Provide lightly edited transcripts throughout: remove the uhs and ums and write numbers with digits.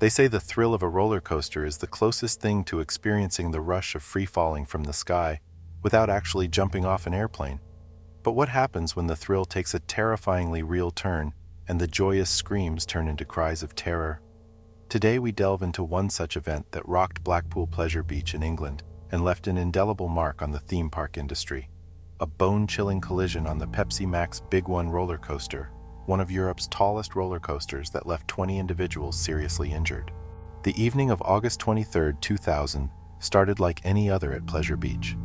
They say the thrill of a roller coaster is the closest thing to experiencing the rush of free falling from the sky without actually jumping off an airplane. But what happens when the thrill takes a terrifyingly real turn and the joyous screams turn into cries of terror? Today we delve into one such event that rocked Blackpool Pleasure Beach in England and left an indelible mark on the theme park industry. A bone-chilling collision on the Pepsi Max Big One roller coaster, one of Europe's tallest roller coasters that left 20 individuals seriously injured. The evening of August 23, 2000, started like any other at Pleasure Beach.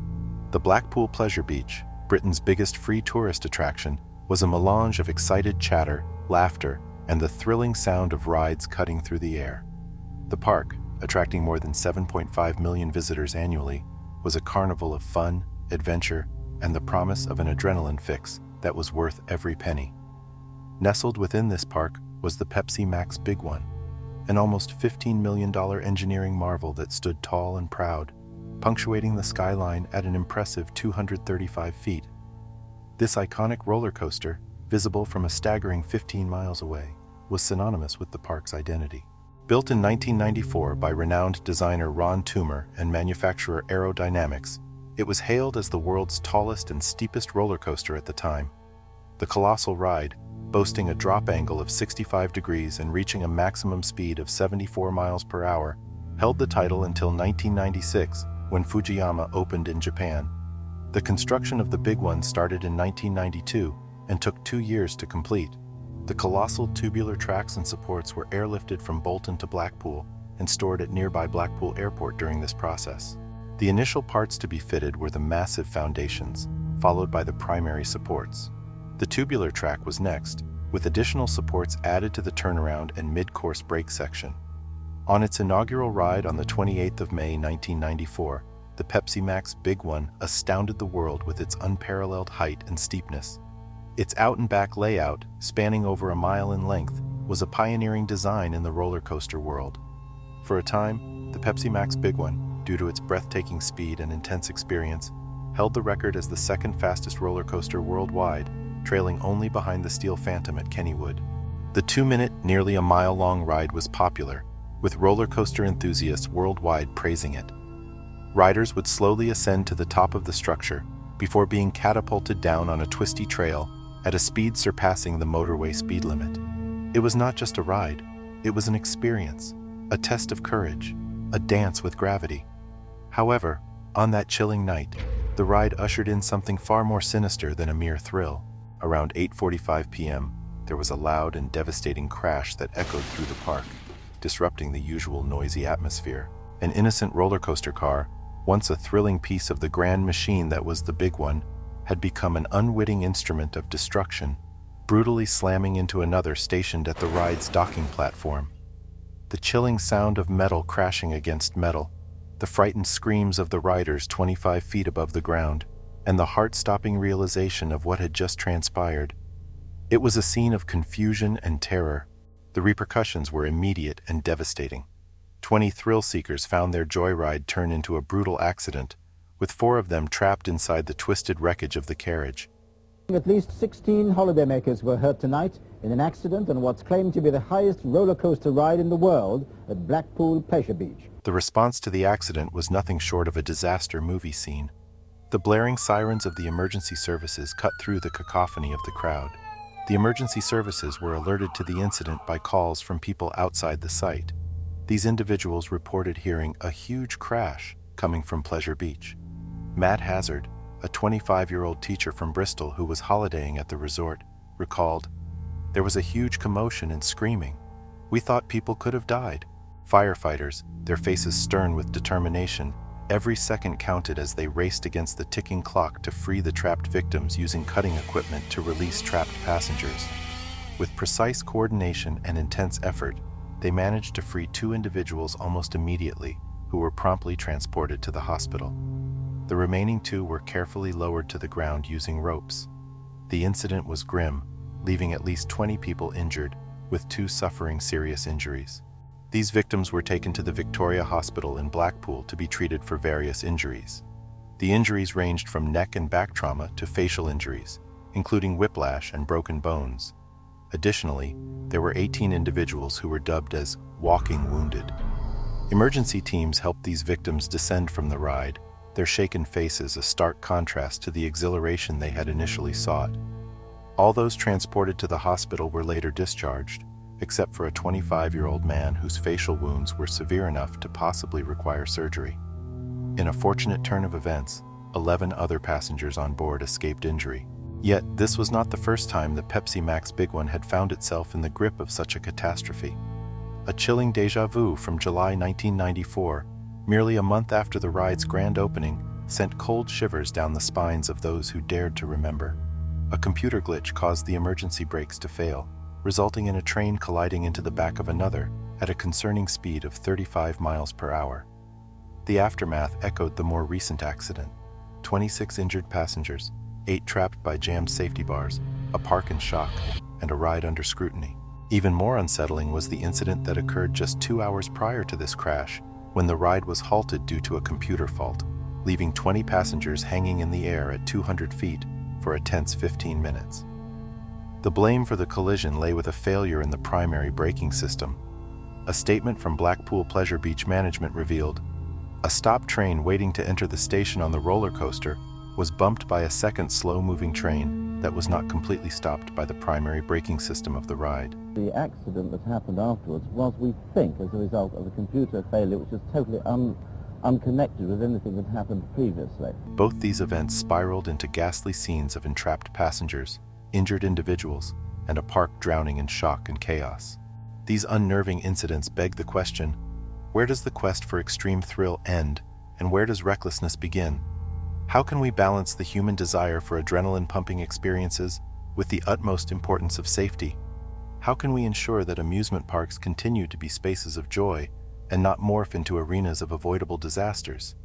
The Blackpool Pleasure Beach, Britain's biggest free tourist attraction, was a melange of excited chatter, laughter, and the thrilling sound of rides cutting through the air. The park, attracting more than 7.5 million visitors annually, was a carnival of fun, adventure, and the promise of an adrenaline fix that was worth every penny. Nestled within this park was the Pepsi Max Big One, an almost $15 million engineering marvel that stood tall and proud, punctuating the skyline at an impressive 235 feet. This iconic roller coaster, visible from a staggering 15 miles away, was synonymous with the park's identity. Built in 1994 by renowned designer Ron Toomer and manufacturer Aerodynamics, it was hailed as the world's tallest and steepest roller coaster at the time. The colossal ride, boasting a drop angle of 65 degrees and reaching a maximum speed of 74 miles per hour, held the title until 1996, when Fujiyama opened in Japan. The construction of the Big One started in 1992 and took 2 years to complete. The colossal tubular tracks and supports were airlifted from Bolton to Blackpool and stored at nearby Blackpool Airport during this process. The initial parts to be fitted were the massive foundations, followed by the primary supports. The tubular track was next, with additional supports added to the turnaround and mid-course brake section. On its inaugural ride on the 28th of May 1994, the Pepsi Max Big One astounded the world with its unparalleled height and steepness. Its out-and-back layout, spanning over a mile in length, was a pioneering design in the roller coaster world. For a time, the Pepsi Max Big One, due to its breathtaking speed and intense experience, held the record as the second fastest roller coaster worldwide, trailing only behind the Steel Phantom at Kennywood. The 2-minute, nearly a mile-long ride was popular, with roller coaster enthusiasts worldwide praising it. Riders would slowly ascend to the top of the structure before being catapulted down on a twisty trail at a speed surpassing the motorway speed limit. It was not just a ride, it was an experience, a test of courage, a dance with gravity. However, on that chilling night, the ride ushered in something far more sinister than a mere thrill. Around 8:45 p.m., there was a loud and devastating crash that echoed through the park, disrupting the usual noisy atmosphere. An innocent roller coaster car, once a thrilling piece of the grand machine that was the Big One, had become an unwitting instrument of destruction, brutally slamming into another stationed at the ride's docking platform. The chilling sound of metal crashing against metal, the frightened screams of the riders 25 feet above the ground, and the heart-stopping realization of what had just transpired. It was a scene of confusion and terror. The repercussions were immediate and devastating. 20 thrill-seekers found their joyride turn into a brutal accident, with 4 of them trapped inside the twisted wreckage of the carriage. At least 16 holidaymakers were hurt tonight in an accident on what's claimed to be the highest roller coaster ride in the world at Blackpool Pleasure Beach. The response to the accident was nothing short of a disaster movie scene. The blaring sirens of the emergency services cut through the cacophony of the crowd. The emergency services were alerted to the incident by calls from people outside the site. These individuals reported hearing a huge crash coming from Pleasure Beach. Matt Hazard, a 25-year-old teacher from Bristol who was holidaying at the resort, recalled, "There was a huge commotion and screaming. We thought people could have died." Firefighters, their faces stern with determination, every second counted as they raced against the ticking clock to free the trapped victims using cutting equipment to release trapped passengers. With precise coordination and intense effort, they managed to free 2 individuals almost immediately, who were promptly transported to the hospital. The remaining 2 were carefully lowered to the ground using ropes. The incident was grim, leaving at least 20 people injured, with 2 suffering serious injuries. These victims were taken to the Victoria Hospital in Blackpool to be treated for various injuries. The injuries ranged from neck and back trauma to facial injuries, including whiplash and broken bones. Additionally, there were 18 individuals who were dubbed as walking wounded. Emergency teams helped these victims descend from the ride, their shaken faces a stark contrast to the exhilaration they had initially sought. All those transported to the hospital were later discharged, except for a 25-year-old man whose facial wounds were severe enough to possibly require surgery. In a fortunate turn of events, 11 other passengers on board escaped injury. Yet, this was not the first time the Pepsi Max Big One had found itself in the grip of such a catastrophe. A chilling déjà vu from July 1994, merely a month after the ride's grand opening, sent cold shivers down the spines of those who dared to remember. A computer glitch caused the emergency brakes to fail, resulting in a train colliding into the back of another at a concerning speed of 35 miles per hour. The aftermath echoed the more recent accident. 26 injured passengers, 8 trapped by jammed safety bars, a park in shock, and a ride under scrutiny. Even more unsettling was the incident that occurred just 2 hours prior to this crash, when the ride was halted due to a computer fault, leaving 20 passengers hanging in the air at 200 feet for a tense 15 minutes. The blame for the collision lay with a failure in the primary braking system. A statement from Blackpool Pleasure Beach management revealed, "A stopped train waiting to enter the station on the roller coaster was bumped by a second slow-moving train that was not completely stopped by the primary braking system of the ride." The accident that happened afterwards was, we think, as a result of a computer failure which was totally unconnected with anything that happened previously. Both these events spiraled into ghastly scenes of entrapped passengers, injured individuals, and a park drowning in shock and chaos. These unnerving incidents beg the question, where does the quest for extreme thrill end, and where does recklessness begin? How can we balance the human desire for adrenaline-pumping experiences with the utmost importance of safety? How can we ensure that amusement parks continue to be spaces of joy and not morph into arenas of avoidable disasters?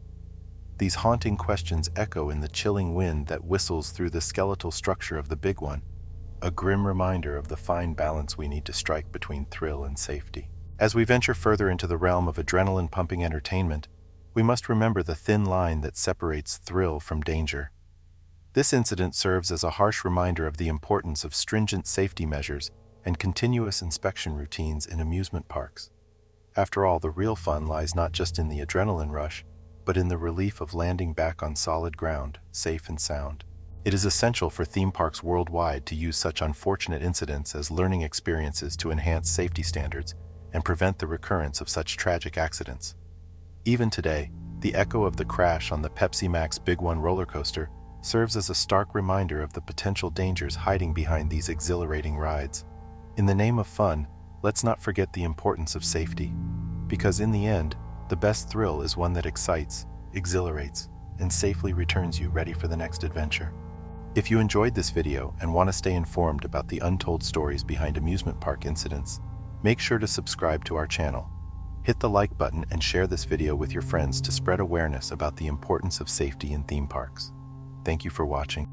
These haunting questions echo in the chilling wind that whistles through the skeletal structure of the Big One, a grim reminder of the fine balance we need to strike between thrill and safety. As we venture further into the realm of adrenaline-pumping entertainment, we must remember the thin line that separates thrill from danger. This incident serves as a harsh reminder of the importance of stringent safety measures and continuous inspection routines in amusement parks. After all, the real fun lies not just in the adrenaline rush, but in the relief of landing back on solid ground, safe and sound. It is essential for theme parks worldwide to use such unfortunate incidents as learning experiences to enhance safety standards and prevent the recurrence of such tragic accidents. Even today, the echo of the crash on the Pepsi Max Big One roller coaster serves as a stark reminder of the potential dangers hiding behind these exhilarating rides. In the name of fun, let's not forget the importance of safety, because in the end, the best thrill is one that excites, exhilarates, and safely returns you ready for the next adventure. If you enjoyed this video and want to stay informed about the untold stories behind amusement park incidents, make sure to subscribe to our channel. Hit the like button and share this video with your friends to spread awareness about the importance of safety in theme parks. Thank you for watching.